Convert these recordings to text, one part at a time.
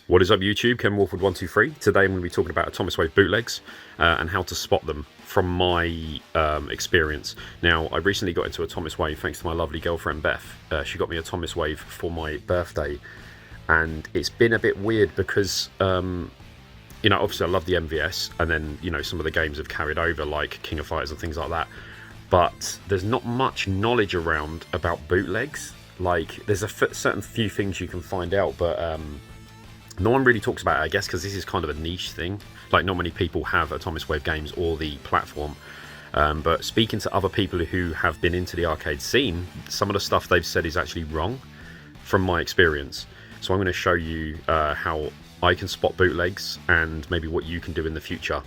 What is up YouTube, Ken Wolfwood123. Today I'm going to be talking about Atomiswave bootlegs and how to spot them from my experience. Now, I recently got into Atomiswave thanks to my lovely girlfriend Beth. She got me Atomiswave for my birthday, and it's been a bit weird because, you know, obviously I love the MVS, and then, you know, some of the games have carried over like King of Fighters and things like that, but there's not much knowledge around about bootlegs. Like, there's a certain few things you can find out, but no one really talks about it, I guess, because this is kind of a niche thing. Like, not many people have Atomiswave games or the platform. But speaking to other people who have been into the arcade scene, some of the stuff they've said is actually wrong from my experience. So I'm going to show you how I can spot bootlegs and maybe what you can do in the future.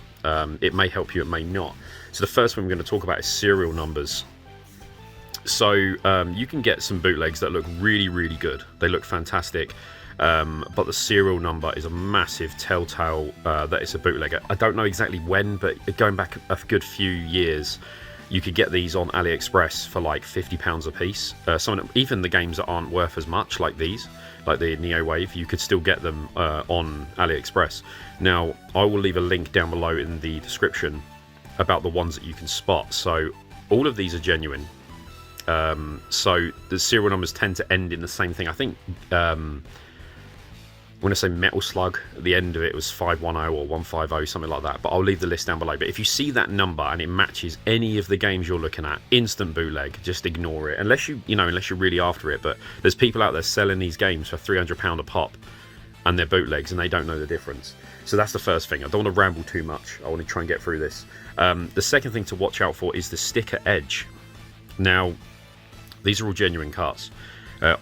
It may help you, it may not. So the first one we're going to talk about is serial numbers. So you can get some bootlegs that look really, really good. They look fantastic. But the serial number is a massive telltale that it's a bootleg. I don't know exactly when, but going back a good few years, you could get these on AliExpress for like £50 a piece. Even the games that aren't worth as much, like these, like the Neowave, you could still get them on AliExpress. Now, I will leave a link down below in the description about the ones that you can spot. So all of these are genuine. So the serial numbers tend to end in the same thing. I think when I say Metal Slug, at the end of it was 510 or 150, something like that. But I'll leave the list down below. But if you see that number and it matches any of the games you're looking at, instant bootleg. Just ignore it, unless you're really after it. But there's people out there selling these games for £300 a pop, and they're bootlegs, and they don't know the difference. So that's the first thing. I don't want to ramble too much. I want to try and get through this. The second thing to watch out for is the sticker edge. Now, these are all genuine cards.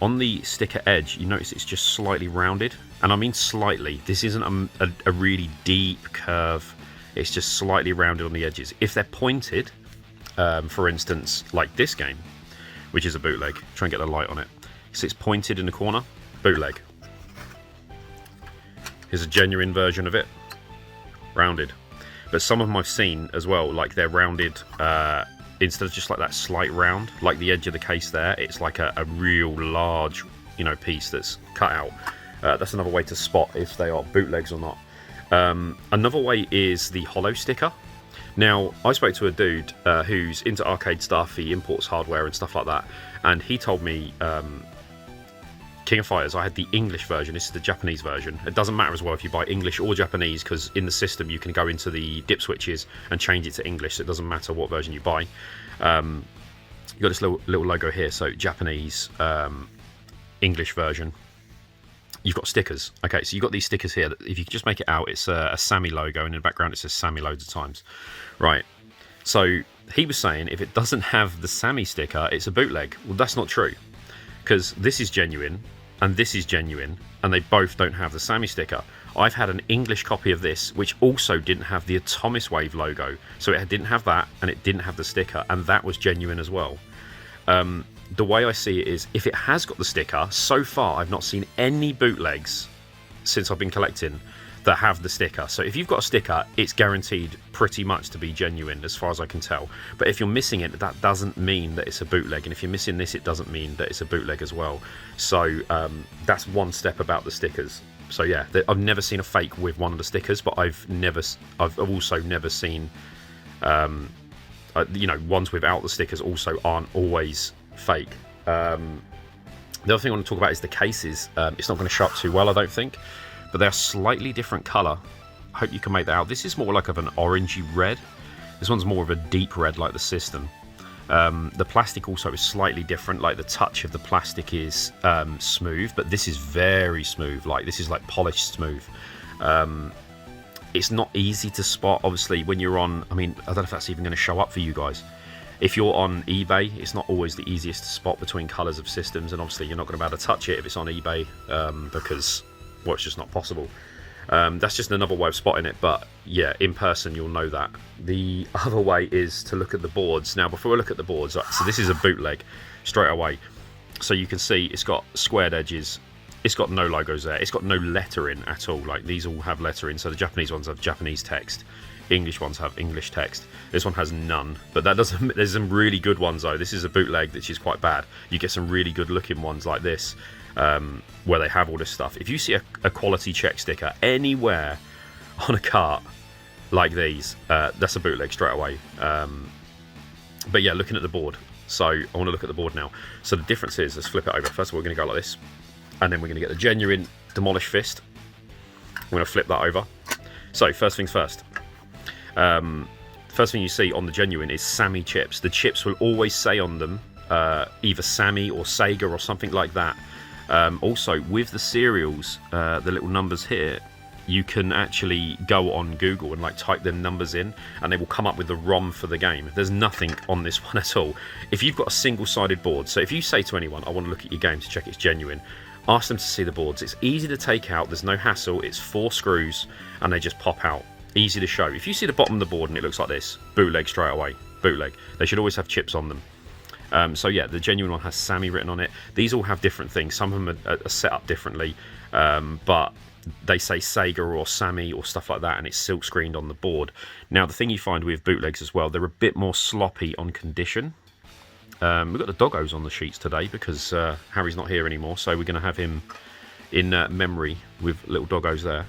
On the sticker edge, you notice it's just slightly rounded, and I mean slightly. This isn't a really deep curve. It's just slightly rounded on the edges. If they're pointed, for instance, like this game, which is a bootleg, try and get the light on it. So it's pointed in the corner, bootleg. Here's a genuine version of it, rounded. But some of them I've seen as well, like they're rounded. Instead of just like that slight round, like the edge of the case there, it's like a real large, you know, piece that's cut out. That's another way to spot if they are bootlegs or not. Another way is the hollow sticker. Now, I spoke to a dude who's into arcade stuff. He imports hardware and stuff like that, and he told me King of Fighters, I had the English version. This is the Japanese version. It doesn't matter as well if you buy English or Japanese, because in the system you can go into the dip switches and change it to English, so it doesn't matter what version you buy. You've got this little logo here, so Japanese, English version. You've got stickers. Okay, so you've got these stickers here. If you could just make it out, it's a Sammy logo, and in the background it says Sammy loads of times. Right, so he was saying if it doesn't have the Sammy sticker, it's a bootleg. Well, that's not true, because this is genuine and this is genuine, and they both don't have the Sammy sticker. I've had an English copy of this which also didn't have the Atomiswave logo, so it didn't have that and it didn't have the sticker, and that was genuine as well. The way I see it is, if it has got the sticker, so far I've not seen any bootlegs since I've been collecting that have the sticker. So if you've got a sticker, it's guaranteed pretty much to be genuine as far as I can tell. But if you're missing it, that doesn't mean that it's a bootleg, and if you're missing this, it doesn't mean that it's a bootleg as well. So that's one step about the stickers. So yeah, I've never seen a fake with one of the stickers, but I've also never seen you know, ones without the stickers also aren't always fake. The other thing I want to talk about is the cases. It's not going to show up too well, I don't think, but they're slightly different colour. I hope you can make that out. This is more like of an orangey red. This one's more of a deep red, like the system. The plastic also is slightly different. Like, the touch of the plastic is smooth, but this is very smooth. Like, this is like polished smooth. It's not easy to spot, obviously, when you're on, I mean, I don't know if that's even going to show up for you guys. If you're on eBay, it's not always the easiest to spot between colours of systems, and obviously you're not going to be able to touch it if it's on eBay, because, well, it's just not possible. That's just another way of spotting it, but yeah, in person you'll know that. The other way is to look at the boards. Now, before we look at the boards, so this is a bootleg straight away. So you can see it's got squared edges. It's got no logos there. It's got no lettering at all. Like, these all have lettering, so the Japanese ones have Japanese text. English ones have English text. This one has none, but that doesn't. There's some really good ones though. This is a bootleg which is quite bad. You get some really good looking ones like this, where they have all this stuff. If you see a quality check sticker anywhere on a cart like these, that's a bootleg straight away. But yeah, looking at the board. So I want to look at the board now. So the difference is, let's flip it over. First of all, we're going to go like this, and then we're going to get the genuine Demolish Fist. We're going to flip that over. So first things first. First thing you see on the genuine is Sammy chips. The chips will always say on them either Sammy or Sega or something like that. Also, with the serials, the little numbers here, you can actually go on Google and like type them numbers in, and they will come up with the ROM for the game. There's nothing on this one at all. If you've got a single-sided board, so if you say to anyone, I want to look at your game to check it's genuine, ask them to see the boards. It's easy to take out, there's no hassle, it's 4 screws and they just pop out. Easy to show. If you see the bottom of the board and it looks like this, bootleg straight away, bootleg. They should always have chips on them. So yeah, the genuine one has Sammy written on it. These all have different things. Some of them are set up differently, but they say Sega or Sammy or stuff like that, and it's silk screened on the board. Now the thing you find with bootlegs as well, they're a bit more sloppy on condition. We've got the doggos on the sheets today because Harry's not here anymore, so we're going to have him in memory with little doggos there.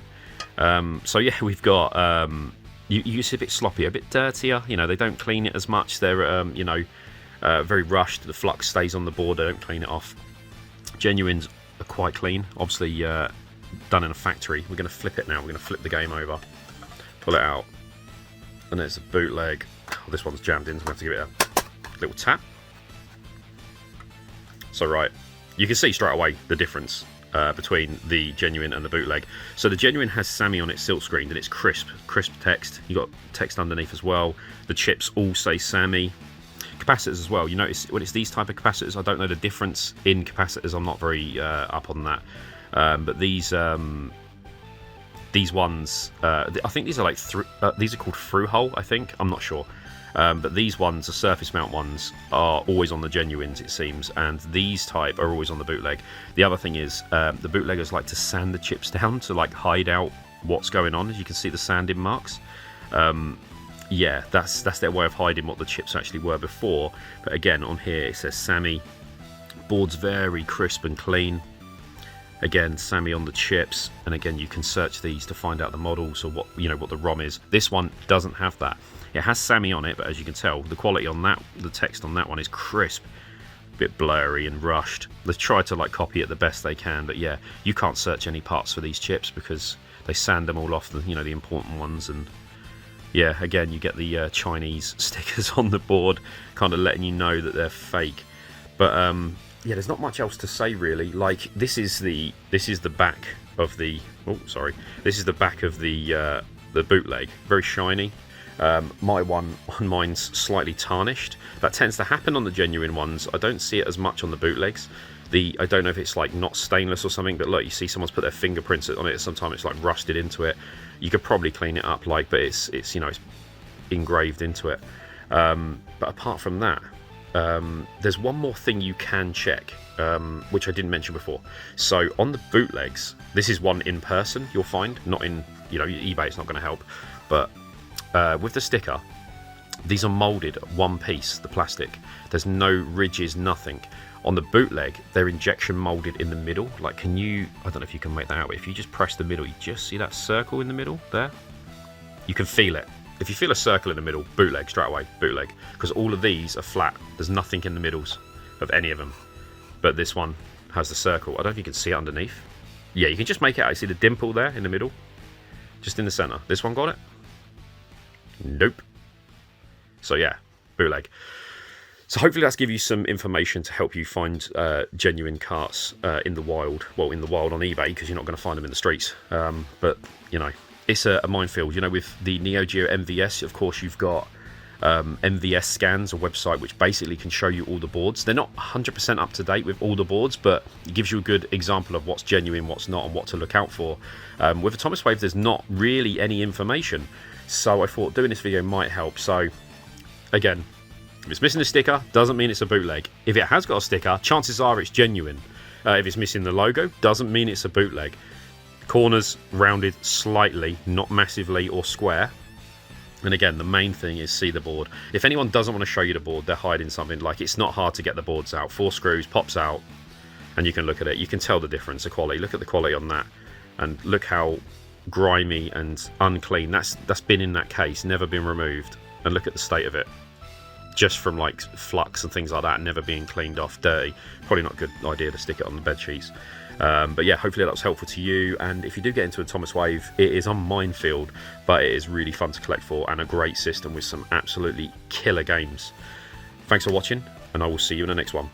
So yeah, we've got you see a bit sloppy, a bit dirtier. You know, they don't clean it as much. They're very rushed. The flux stays on the board. They don't clean it off. Genuines are quite clean. Obviously done in a factory. We're going to flip it now. We're going to flip the game over, pull it out, and there's a bootleg. Oh, this one's jammed in, so I'm going to have to give it a little tap. So right, you can see straight away the difference between the genuine and the bootleg. So the genuine has Sammy on it, silk screened, and it's crisp text. You got text underneath as well. The chips all say Sammy. Capacitors as well. You notice when it's these type of capacitors, I don't know the difference in capacitors. I'm not very up on that. But these ones, I think these are like these are called through hole. I think, I'm not sure. But these ones, the surface mount ones, are always on the genuines, it seems, and these type are always on the bootleg. The other thing is, the bootleggers like to sand the chips down to like hide out what's going on. As you can see, the sanding marks. Yeah, that's their way of hiding what the chips actually were before. But again, on here it says Sammy. Board's very crisp and clean. Again, Sammy on the chips, and again you can search these to find out the models or what the ROM is. This one doesn't have that. It has Sammy on it, but as you can tell, the quality on that, the text on that one is crisp, a bit blurry and rushed. They've tried to like copy it the best they can, but yeah, you can't search any parts for these chips because they sand them all off, the important ones. And yeah, again, you get the Chinese stickers on the board, kind of letting you know that they're fake. But yeah, there's not much else to say really. Like this is the back of the this is the back of the bootleg, very shiny. Mine's slightly tarnished. That tends to happen on the genuine ones. I don't see it as much on the bootlegs. I don't know if it's like not stainless or something, but look, you see someone's put their fingerprints on it. Sometimes it's like rusted into it. You could probably clean it up, but it's it's engraved into it. But apart from that, there's one more thing you can check, which I didn't mention before. So on the bootlegs, this is one in person you'll find, not in eBay. It's not going to help, but with the sticker, these are molded one piece, the plastic. There's no ridges, nothing. On the bootleg, they're injection molded in the middle. Like, I don't know if you can make that out, but if you just press the middle, you just see that circle in the middle there? You can feel it. If you feel a circle in the middle, bootleg, straight away, bootleg. Because all of these are flat. There's nothing in the middles of any of them. But this one has the circle. I don't know if you can see it underneath. Yeah, you can just make it out. You see the dimple there in the middle? Just in the center. This one got it? Nope. So yeah, bootleg. So hopefully that's give you some information to help you find genuine carts in the wild. Well, in the wild on eBay, because you're not going to find them in the streets. But it's a minefield. With the Neo Geo MVS, of course, you've got MVS Scans, a website which basically can show you all the boards. They're not 100% up to date with all the boards, but it gives you a good example of what's genuine, what's not, and what to look out for. With Atomiswave, there's not really any information, so I thought doing this video might help. So again, if it's missing a sticker, doesn't mean it's a bootleg. If it has got a sticker, chances are it's genuine. If it's missing the logo, doesn't mean it's a bootleg. Corners rounded slightly, not massively or square. And again, the main thing is see the board. If anyone doesn't want to show you the board, they're hiding something. Like, it's not hard to get the boards out. 4 screws, pops out, and you can look at it. You can tell the difference, the quality. Look at the quality on that, and look how grimy and unclean that's been in that case, never been removed. And look at the state of it, just from like flux and things like that, never being cleaned off, dirty. Probably not a good idea to stick it on the bed sheets. But yeah, hopefully that was helpful to you. And if you do get into Atomiswave, it is a minefield, but it is really fun to collect for, and a great system with some absolutely killer games. Thanks for watching, and I will see you in the next one.